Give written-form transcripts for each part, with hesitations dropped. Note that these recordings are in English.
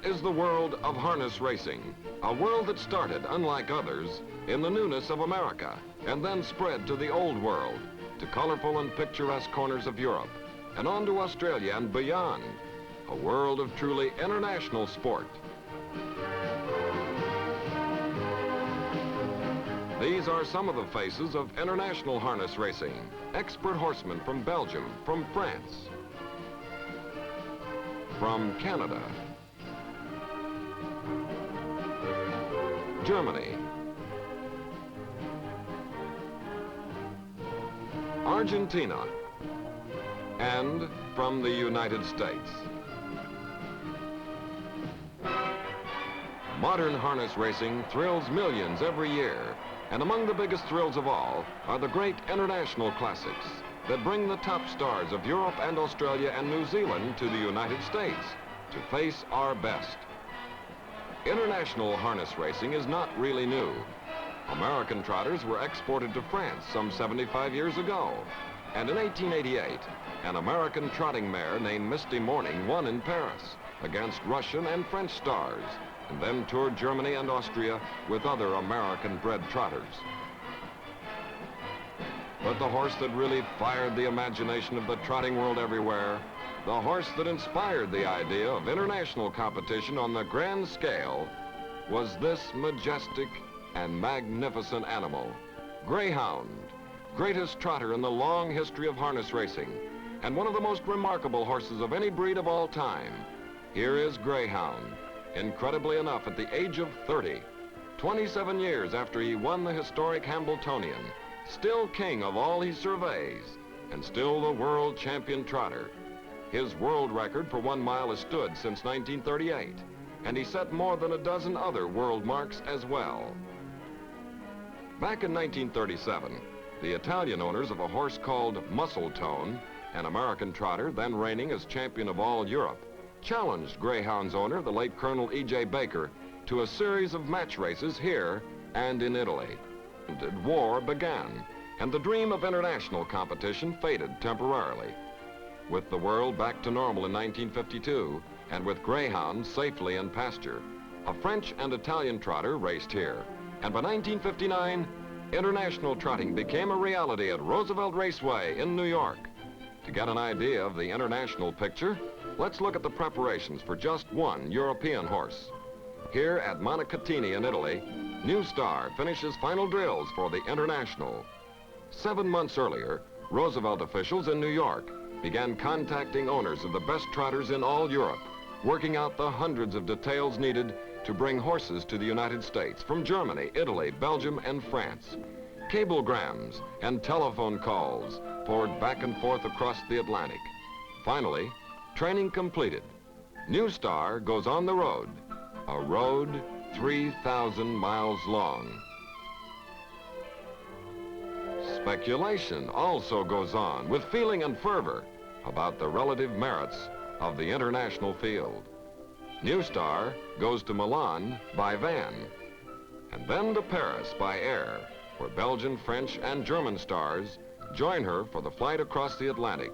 This is the world of harness racing, a world that started, unlike others, in the newness of America and then spread to the old world, to colorful and picturesque corners of Europe, and on to Australia and beyond, a world of truly international sport. These are some of the faces of international harness racing. Expert horsemen from Belgium, from France, from Canada, Germany, Argentina, and from the United States. Modern harness racing thrills millions every year, and among the biggest thrills of all are the great international classics that bring the top stars of Europe and Australia and New Zealand to the United States to face our best. International harness racing is not really new. American trotters were exported to France some 75 years ago, and in 1888, an American trotting mare named Misty Morning won in Paris against Russian and French stars, and then toured Germany and Austria with other American-bred trotters. But the horse that really fired the imagination of the trotting world everywhere, the horse that inspired the idea of international competition on the grand scale, was this majestic and magnificent animal, Greyhound, greatest trotter in the long history of harness racing, and one of the most remarkable horses of any breed of all time. Here is Greyhound, incredibly enough, at the age of 30, 27 years after he won the historic Hambletonian, still king of all he surveys, and still the world champion trotter. His world record for 1 mile has stood since 1938, and he set more than a dozen other world marks as well. Back in 1937, the Italian owners of a horse called Muscletone, an American trotter then reigning as champion of all Europe, challenged Greyhound's owner, the late Colonel E.J. Baker, to a series of match races here and in Italy. War began, and the dream of international competition faded temporarily. With the world back to normal in 1952, and with Greyhound safely in pasture, a French and Italian trotter raced here. And by 1959, international trotting became a reality at Roosevelt Raceway in New York. To get an idea of the international picture, let's look at the preparations for just one European horse. Here at Monticello in Italy, New Star finishes final drills for the International. 7 months earlier, Roosevelt officials in New York began contacting owners of the best trotters in all Europe, working out the hundreds of details needed to bring horses to the United States from Germany, Italy, Belgium, and France. Cablegrams and telephone calls poured back and forth across the Atlantic. Finally, training completed, New Star goes on the road, a road 3,000 miles long. Speculation also goes on with feeling and fervor about the relative merits of the international field. New Star goes to Milan by van, and then to Paris by air, where Belgian, French, and German stars join her for the flight across the Atlantic.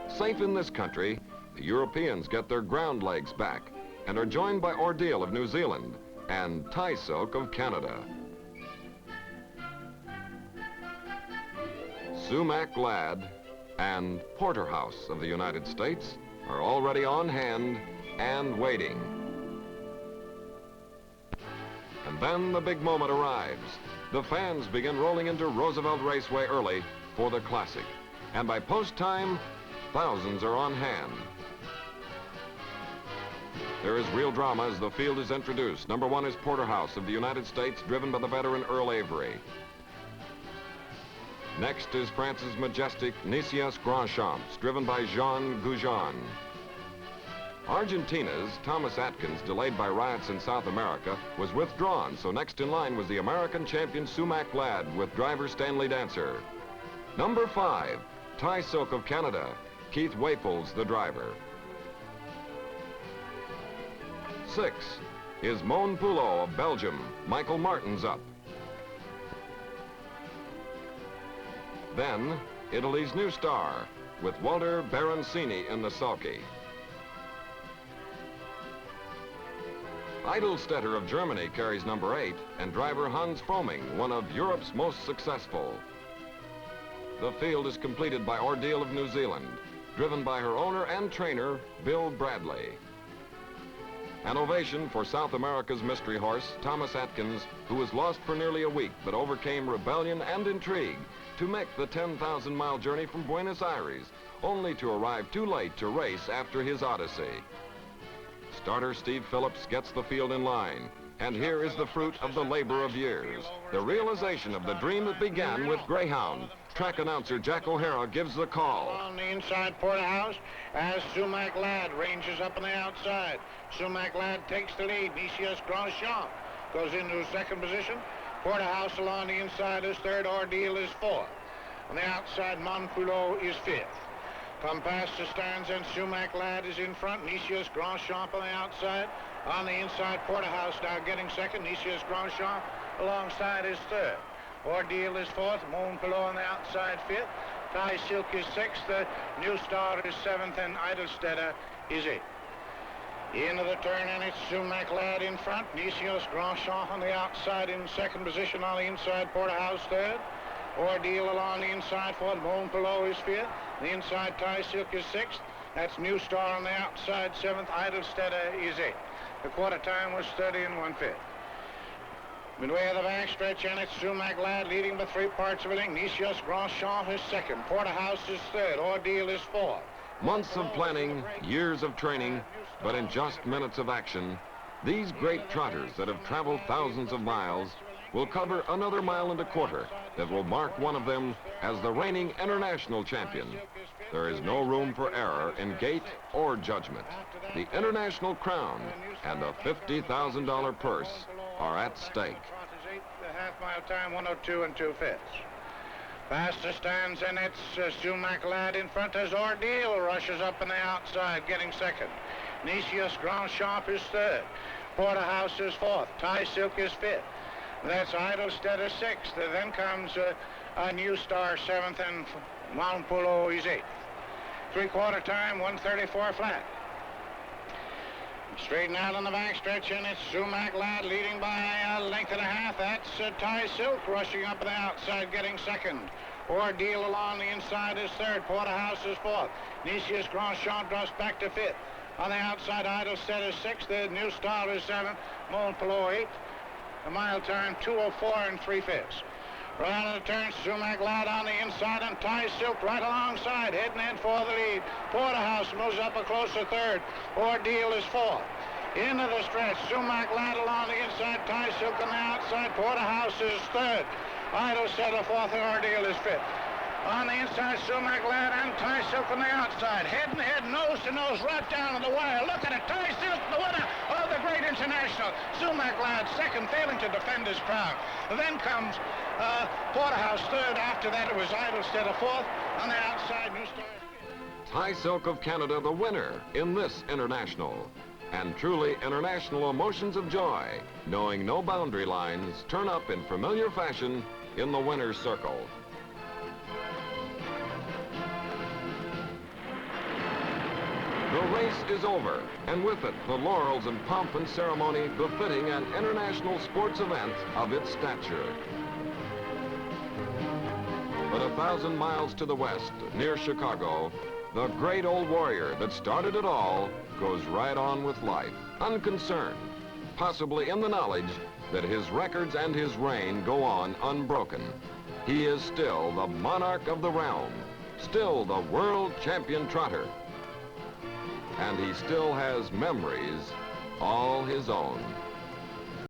Safe in this country, the Europeans get their ground legs back and are joined by Ordeal of New Zealand and Tie Silk of Canada. Sumac Lad and Porterhouse of the United States are already on hand and waiting. And then the big moment arrives. The fans begin rolling into Roosevelt Raceway early for the Classic. And by post time, thousands are on hand. There is real drama as the field is introduced. Number 1 is Porterhouse of the United States, driven by the veteran Earl Avery. Next is France's majestic Nicias Grandchamps, driven by Jean Goujon. Argentina's Thomas Atkins, delayed by riots in South America, was withdrawn, so next in line was the American champion Sumac Lad with driver Stanley Dancer. Number 5, Tie Silk of Canada, Keith Waples, the driver. 6 is Mon Poulot of Belgium, Michael Martin's up. Then, Italy's New Star, with Walter Baroncini in the sulky. Eidelstetter of Germany carries number 8, and driver Hans Fromming, one of Europe's most successful. The field is completed by Ordeal of New Zealand, driven by her owner and trainer, Bill Bradley. An ovation for South America's mystery horse, Thomas Atkins, who was lost for nearly a week but overcame rebellion and intrigue to make the 10,000-mile journey from Buenos Aires, only to arrive too late to race after his odyssey. Starter Steve Phillips gets the field in line, and here is the fruit of the labor of years, the realization of the dream that began with Greyhound. Track announcer Jack O'Hara gives the call. On the inside porterhouse as Sumac Lad ranges up on the outside. Sumac Lad takes the lead. Nicias Grandchamp goes into second position. Porterhouse along the inside is third. Ordeal is fourth. On the outside, Montpulot is fifth. Come past the stands, and Sumac Lad is in front. Nicias Grandchamp on the outside. On the inside, Porterhouse now getting second. Nicias Grandchamp alongside is third. Ordeal is fourth. Montpulot on the outside fifth. Ty Silk is sixth. The New Star is seventh, and Eidelstetter is eighth. Into the turn, and it's Sumac Lad in front. Nicias Grandchamp on the outside in second position. On the inside, Porterhouse third. Ordeal along the inside fourth. Montpulot is fifth. The inside, Ty Silk is sixth. That's New Star on the outside seventh. Eidelstetter is eighth. The quarter time was 30 1/5. Midway of the backstretch, and it's Sumac Lad leading by 3 parts of a length. Nicias Grandchamp is second. Porterhouse is third. Ordeal is fourth. Months of planning, years of training, but in just minutes of action, these great trotters that have traveled thousands of miles will cover another 1.25 miles that will mark one of them as the reigning international champion. There is no room for error in gait or judgment. The international crown and a $50,000 purse are at stake. The half-mile time, 1:02 2/5. Past the stands, and it's Sumac Lad in front as Ordeal rushes up on the outside, getting second. Nicias Grandchamp is third. Porterhouse is fourth. Ty Silk is fifth. That's Eidelstetter sixth. Then comes a New Star seventh, and Montpulot is eighth. Three-quarter time, 1:34 flat. Straighten out on the backstretch, and it's Sumac Lad leading by a length and a half. That's Ty Silk rushing up on the outside, getting second. Ordeal along the inside is third. Porterhouse is fourth. Nicias Grandchamp drops back to fifth. On the outside, Eidelstetter is sixth. The New Star is seventh. Montpulot eighth. The mile time, 2:04 3/5. Right on the turn, Sumac Lad on the inside, and Ty Silk right alongside, heading in for the lead. Porterhouse moves up a closer third. Ordeal is fourth. Into the stretch, Sumac Lad along the inside, Ty Silk on the outside. Porterhouse is third. Eidelstetter fourth, and Ordeal is fifth. On the inside, Sumac Lad and Ty Silk on the outside. Head and head, nose to nose, right down to the wire. Look at it, Ty Silk, the winner of the Great International. Sumac Lad second, failing to defend his crown. Then comes Porterhouse third. After that, it was Eidelstetter fourth. On the outside, New Star. Ty Silk of Canada, the winner in this international. And truly international emotions of joy, knowing no boundary lines, turn up in familiar fashion in the winner's circle. The race is over, and with it, the laurels and pomp and ceremony befitting an international sports event of its stature. But 1,000 miles to the west, near Chicago, the great old warrior that started it all goes right on with life, unconcerned, possibly in the knowledge that his records and his reign go on unbroken. He is still the monarch of the realm, still the world champion trotter. And he still has memories all his own.